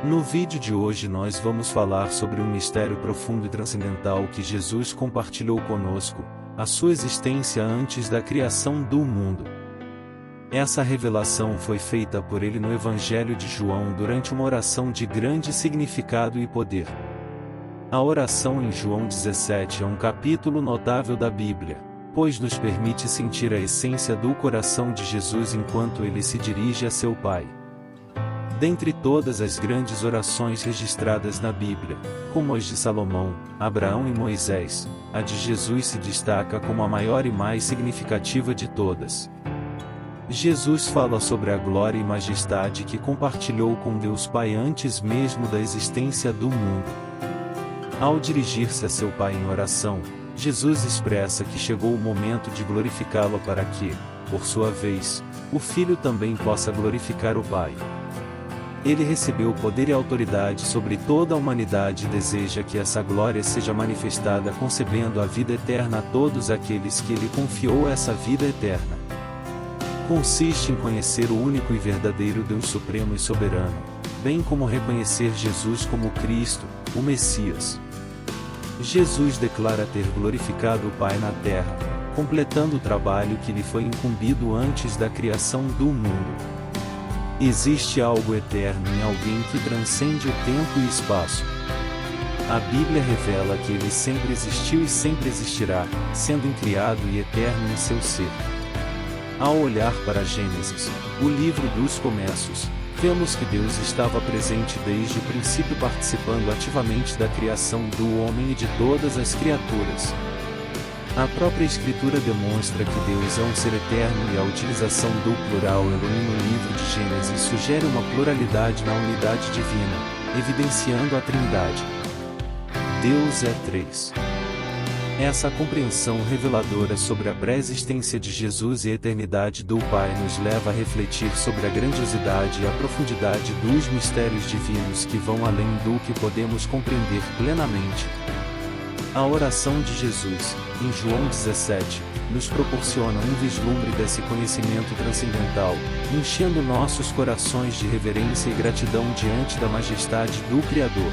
No vídeo de hoje nós vamos falar sobre um mistério profundo e transcendental que Jesus compartilhou conosco, a sua existência antes da criação do mundo. Essa revelação foi feita por ele no Evangelho de João durante uma oração de grande significado e poder. A oração em João 17 é um capítulo notável da Bíblia, pois nos permite sentir a essência do coração de Jesus enquanto ele se dirige a seu Pai. Dentre todas as grandes orações registradas na Bíblia, como as de Salomão, Abraão e Moisés, a de Jesus se destaca como a maior e mais significativa de todas. Jesus fala sobre a glória e majestade que compartilhou com Deus Pai antes mesmo da existência do mundo. Ao dirigir-se a seu Pai em oração, Jesus expressa que chegou o momento de glorificá-lo para que, por sua vez, o Filho também possa glorificar o Pai. Ele recebeu poder e autoridade sobre toda a humanidade e deseja que essa glória seja manifestada concebendo a vida eterna a todos aqueles que ele confiou essa vida eterna. Consiste em conhecer o único e verdadeiro Deus Supremo e Soberano, bem como reconhecer Jesus como Cristo, o Messias. Jesus declara ter glorificado o Pai na terra, completando o trabalho que lhe foi incumbido antes da criação do mundo. Existe algo eterno em alguém que transcende o tempo e espaço. A Bíblia revela que ele sempre existiu e sempre existirá, sendo incriado e eterno em seu ser. Ao olhar para Gênesis, o livro dos começos, vemos que Deus estava presente desde o princípio, participando ativamente da criação do homem e de todas as criaturas. A própria Escritura demonstra que Deus é um ser eterno e a utilização do plural Elohim no livro de Gênesis sugere uma pluralidade na unidade divina, evidenciando a Trindade. Deus é três. Essa compreensão reveladora sobre a pré-existência de Jesus e a eternidade do Pai nos leva a refletir sobre a grandiosidade e a profundidade dos mistérios divinos que vão além do que podemos compreender plenamente. A oração de Jesus, em João 17, nos proporciona um vislumbre desse conhecimento transcendental, enchendo nossos corações de reverência e gratidão diante da majestade do Criador.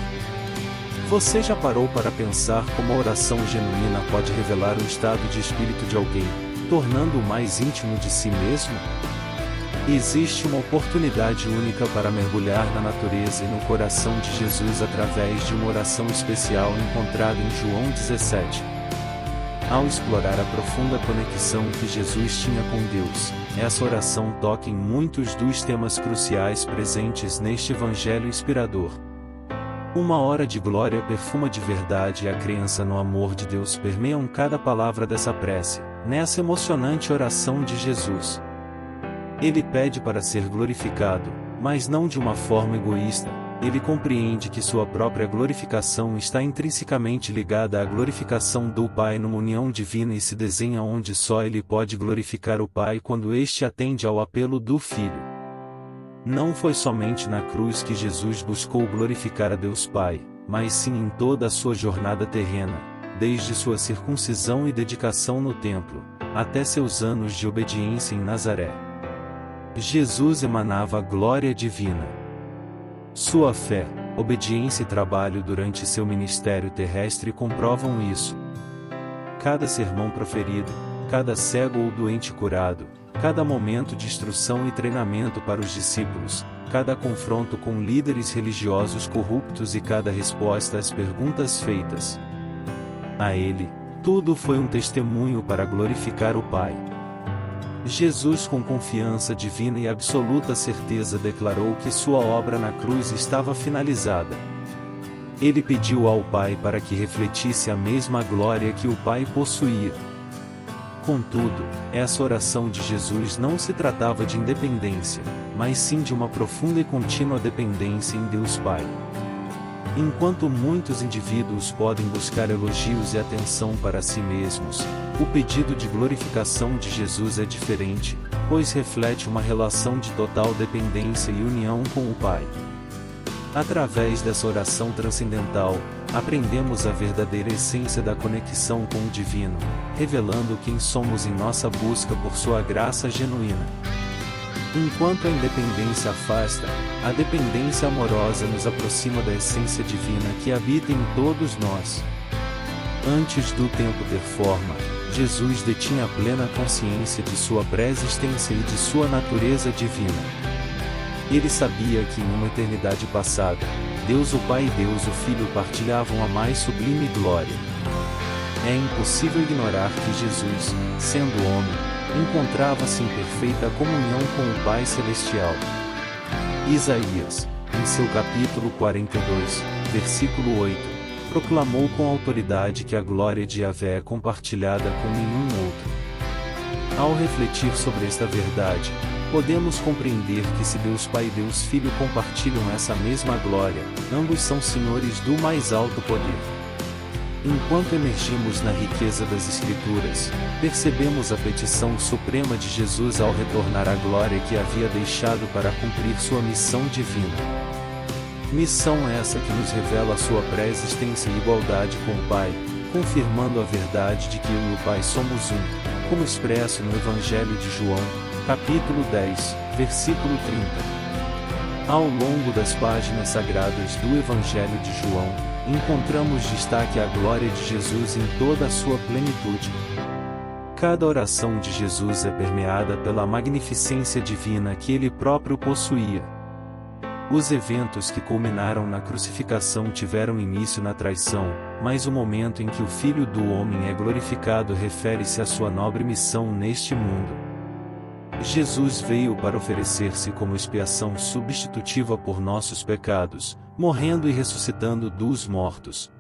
Você já parou para pensar como a oração genuína pode revelar o estado de espírito de alguém, tornando-o mais íntimo de si mesmo? Existe uma oportunidade única para mergulhar na natureza e no coração de Jesus através de uma oração especial encontrada em João 17. Ao explorar a profunda conexão que Jesus tinha com Deus, essa oração toca em muitos dos temas cruciais presentes neste evangelho inspirador. Uma hora de glória perfuma de verdade e a crença no amor de Deus permeiam cada palavra dessa prece, nessa emocionante oração de Jesus. Ele pede para ser glorificado, mas não de uma forma egoísta. Ele compreende que sua própria glorificação está intrinsecamente ligada à glorificação do Pai numa união divina e se desenha onde só ele pode glorificar o Pai quando este atende ao apelo do Filho. Não foi somente na cruz que Jesus buscou glorificar a Deus Pai, mas sim em toda a sua jornada terrena, desde sua circuncisão e dedicação no templo, até seus anos de obediência em Nazaré. Jesus emanava a glória divina. Sua fé, obediência e trabalho durante seu ministério terrestre comprovam isso. Cada sermão proferido, cada cego ou doente curado, cada momento de instrução e treinamento para os discípulos, cada confronto com líderes religiosos corruptos e cada resposta às perguntas feitas a ele, tudo foi um testemunho para glorificar o Pai. Jesus, com confiança divina e absoluta certeza, declarou que sua obra na cruz estava finalizada. Ele pediu ao Pai para que refletisse a mesma glória que o Pai possuía. Contudo, essa oração de Jesus não se tratava de independência, mas sim de uma profunda e contínua dependência em Deus Pai. Enquanto muitos indivíduos podem buscar elogios e atenção para si mesmos, o pedido de glorificação de Jesus é diferente, pois reflete uma relação de total dependência e união com o Pai. Através dessa oração transcendental, aprendemos a verdadeira essência da conexão com o Divino, revelando quem somos em nossa busca por sua graça genuína. Enquanto a independência afasta, a dependência amorosa nos aproxima da essência divina que habita em todos nós. Antes do tempo ter forma, Jesus detinha a plena consciência de sua pré-existência e de sua natureza divina. Ele sabia que em uma eternidade passada, Deus o Pai e Deus o Filho partilhavam a mais sublime glória. É impossível ignorar que Jesus, sendo homem, encontrava-se em perfeita comunhão com o Pai Celestial. Isaías, em seu capítulo 42, versículo 8, proclamou com autoridade que a glória de Yahvé é compartilhada com nenhum outro. Ao refletir sobre esta verdade, podemos compreender que se Deus Pai e Deus Filho compartilham essa mesma glória, ambos são senhores do mais alto poder. Enquanto emergimos na riqueza das Escrituras, percebemos a petição suprema de Jesus ao retornar à glória que havia deixado para cumprir sua missão divina. Missão essa que nos revela a sua pré-existência e igualdade com o Pai, confirmando a verdade de que eu e o Pai somos um, como expresso no Evangelho de João, capítulo 10, versículo 30. Ao longo das páginas sagradas do Evangelho de João, encontramos destaque à glória de Jesus em toda a sua plenitude. Cada oração de Jesus é permeada pela magnificência divina que ele próprio possuía. Os eventos que culminaram na crucificação tiveram início na traição, mas o momento em que o Filho do Homem é glorificado refere-se à sua nobre missão neste mundo. Jesus veio para oferecer-se como expiação substitutiva por nossos pecados, morrendo e ressuscitando dos mortos.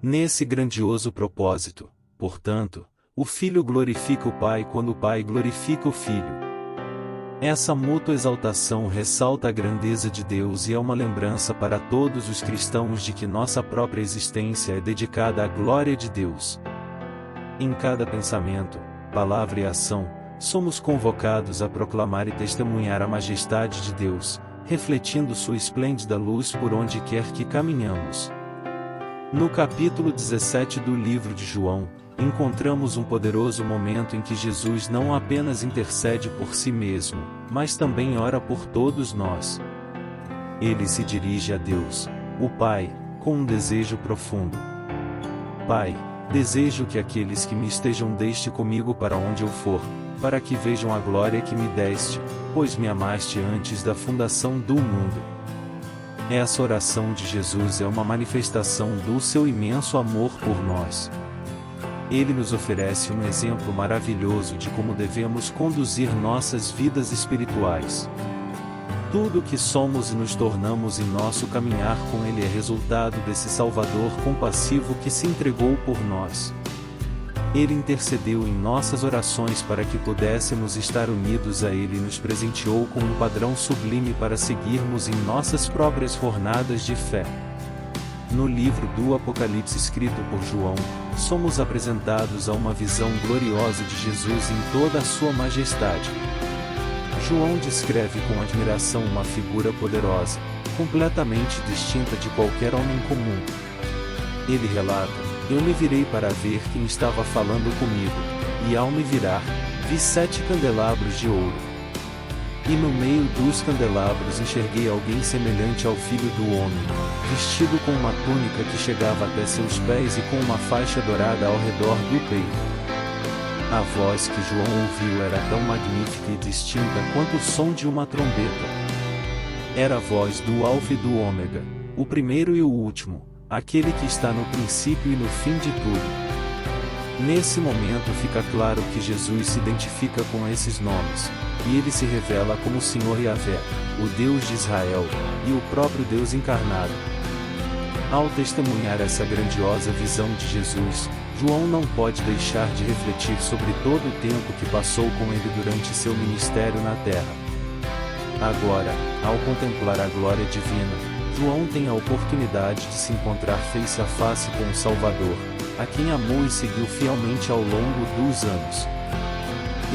Nesse grandioso propósito, portanto, o Filho glorifica o Pai quando o Pai glorifica o Filho. Essa mútua exaltação ressalta a grandeza de Deus e é uma lembrança para todos os cristãos de que nossa própria existência é dedicada à glória de Deus. Em cada pensamento, palavra e ação, somos convocados a proclamar e testemunhar a majestade de Deus, refletindo sua esplêndida luz por onde quer que caminhamos. No capítulo 17 do livro de João, encontramos um poderoso momento em que Jesus não apenas intercede por si mesmo, mas também ora por todos nós. Ele se dirige a Deus, o Pai, com um desejo profundo. Pai, desejo que aqueles que me estejam deixe comigo para onde eu for, para que vejam a glória que me deste, pois me amaste antes da fundação do mundo. Essa oração de Jesus é uma manifestação do seu imenso amor por nós. Ele nos oferece um exemplo maravilhoso de como devemos conduzir nossas vidas espirituais. Tudo o que somos e nos tornamos em nosso caminhar com Ele é resultado desse Salvador compassivo que se entregou por nós. Ele intercedeu em nossas orações para que pudéssemos estar unidos a Ele e nos presenteou com um padrão sublime para seguirmos em nossas próprias jornadas de fé. No livro do Apocalipse escrito por João, somos apresentados a uma visão gloriosa de Jesus em toda a sua majestade. João descreve com admiração uma figura poderosa, completamente distinta de qualquer homem comum. Ele relata: eu me virei para ver quem estava falando comigo, e ao me virar, vi 7 candelabros de ouro. E no meio dos candelabros enxerguei alguém semelhante ao Filho do Homem, vestido com uma túnica que chegava até seus pés e com uma faixa dourada ao redor do peito. A voz que João ouviu era tão magnífica e distinta quanto o som de uma trombeta. Era a voz do Alfa e do Ômega, o primeiro e o último, aquele que está no princípio e no fim de tudo. Nesse momento fica claro que Jesus se identifica com esses nomes, e ele se revela como o Senhor Yahvé, o Deus de Israel, e o próprio Deus encarnado. Ao testemunhar essa grandiosa visão de Jesus, João não pode deixar de refletir sobre todo o tempo que passou com ele durante seu ministério na terra. Agora, ao contemplar a glória divina, João tem a oportunidade de se encontrar face a face com o Salvador, a quem amou e seguiu fielmente ao longo dos anos.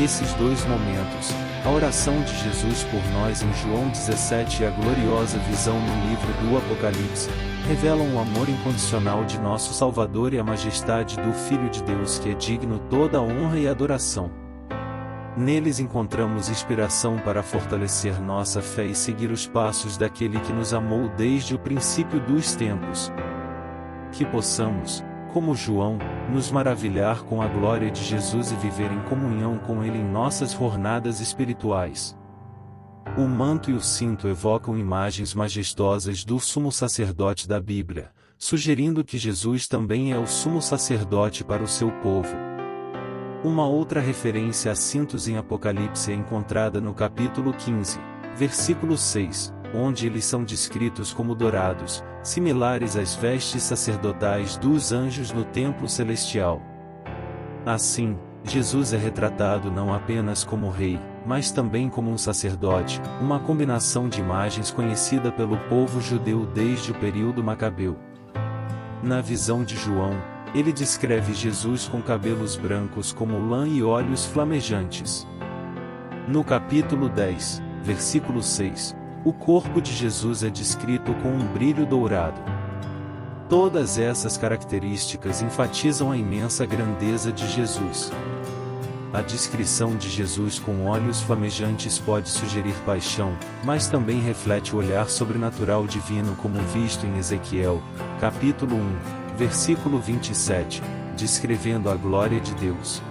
Esses dois momentos, a oração de Jesus por nós em João 17 e a gloriosa visão no livro do Apocalipse, revelam o amor incondicional de nosso Salvador e a majestade do Filho de Deus que é digno toda a honra e adoração. Neles encontramos inspiração para fortalecer nossa fé e seguir os passos daquele que nos amou desde o princípio dos tempos. Que possamos, como João, nos maravilhar com a glória de Jesus e viver em comunhão com Ele em nossas jornadas espirituais. O manto e o cinto evocam imagens majestosas do sumo sacerdote da Bíblia, sugerindo que Jesus também é o sumo sacerdote para o seu povo. Uma outra referência a cintos em Apocalipse é encontrada no capítulo 15, versículo 6, onde eles são descritos como dourados, similares às vestes sacerdotais dos anjos no templo celestial. Assim, Jesus é retratado não apenas como rei, mas também como um sacerdote, uma combinação de imagens conhecida pelo povo judeu desde o período macabeu. Na visão de João, ele descreve Jesus com cabelos brancos como lã e olhos flamejantes. No capítulo 10, versículo 6, o corpo de Jesus é descrito com um brilho dourado. Todas essas características enfatizam a imensa grandeza de Jesus. A descrição de Jesus com olhos flamejantes pode sugerir paixão, mas também reflete o olhar sobrenatural divino como visto em Ezequiel, capítulo 1. Versículo 27, descrevendo a glória de Deus.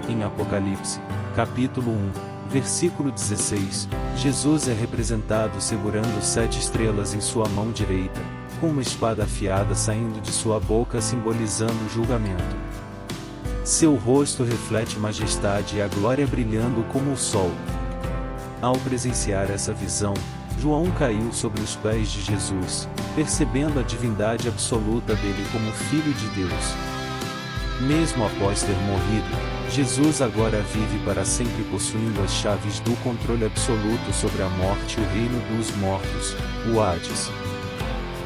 Em Apocalipse, capítulo 1, versículo 16, Jesus é representado segurando 7 estrelas em sua mão direita, com uma espada afiada saindo de sua boca simbolizando o julgamento. Seu rosto reflete majestade e a glória brilhando como o sol. Ao presenciar essa visão, João caiu sobre os pés de Jesus, percebendo a divindade absoluta dele como Filho de Deus. Mesmo após ter morrido, Jesus agora vive para sempre possuindo as chaves do controle absoluto sobre a morte e o reino dos mortos, o Hades.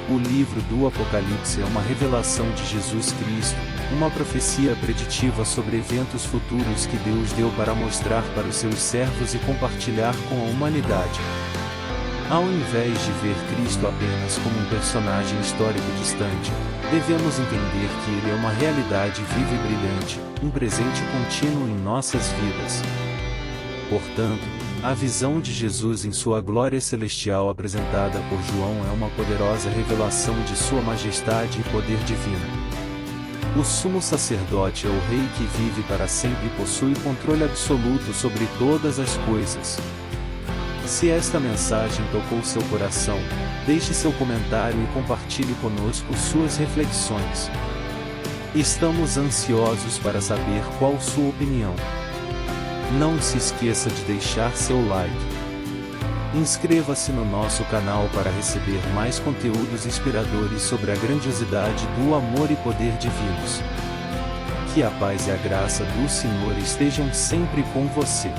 O livro do Apocalipse é uma revelação de Jesus Cristo, uma profecia preditiva sobre eventos futuros que Deus deu para mostrar para os seus servos e compartilhar com a humanidade. Ao invés de ver Cristo apenas como um personagem histórico distante, devemos entender que Ele é uma realidade viva e brilhante, um presente contínuo em nossas vidas. Portanto, a visão de Jesus em sua glória celestial apresentada por João é uma poderosa revelação de sua majestade e poder divino. O sumo sacerdote é o rei que vive para sempre e possui controle absoluto sobre todas as coisas. Se esta mensagem tocou seu coração, deixe seu comentário e compartilhe conosco suas reflexões. Estamos ansiosos para saber qual sua opinião. Não se esqueça de deixar seu like. Inscreva-se no nosso canal para receber mais conteúdos inspiradores sobre a grandiosidade do amor e poder divinos. Que a paz e a graça do Senhor estejam sempre com você.